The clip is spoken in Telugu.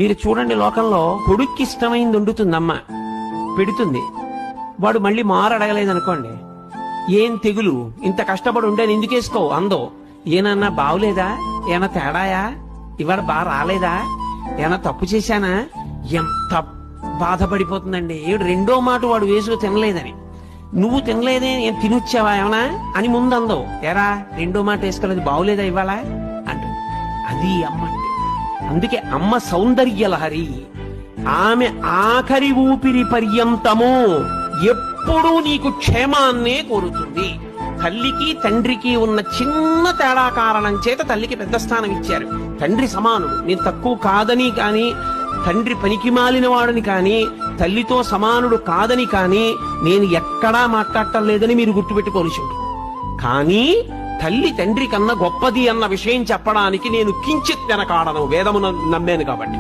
మీరు చూడండి, లోకంలో కొడుక్కి ఇష్టమైంది వండుతుంది అమ్మ, పెడుతుంది. వాడు మళ్ళీ మారడగలేదనుకోండి, ఏం తెగులు, ఇంత కష్టపడి ఉండే ఎందుకేసుకోవు అందో. ఏనన్నా బావులేదా, ఏమన్నా తేడాయా, ఇవాళ బాగా రాలేదా, ఏమన్నా తప్పు చేశానా, ఎంత బాధపడిపోతుందండి. ఏడు రెండో మాట వాడు వేసుకు తినలేదని, నువ్వు తినలేదే ఏం తినొచ్చావా ఏమన్నా అని ముందు అందో. ఎరా రెండో మాట వేసుకోలేదు, బావులేదా ఇవాళ అంటూ. అది అమ్మ అంటే. అందుకే అమ్మ సౌందర్య లహరి. ఆమె ఆఖరి ఊపిరి పర్యంతము ఎప్పుడూ నీకు క్షేమాన్నే కోరుతుంది. తల్లికి తండ్రికి ఉన్న చిన్న తేడా కారణం చేత తల్లికి పెద్ద స్థానం ఇచ్చారు. తండ్రి సమానుడు, నేను తక్కువ కాదని కాని, తండ్రి పనికి మాలిన వాడని కాని, తల్లితో సమానుడు కాదని కాని నేను ఎక్కడా మాట్లాడటం లేదని మీరు గుర్తుపెట్టుకోవాల్సి ఉంటుంది. కానీ తల్లి తండ్రి కన్నా గొప్పది అన్న విషయం చెప్పడానికి నేను కించిత్ వెనకాడను, వేదమును నమ్మాను కాబట్టి.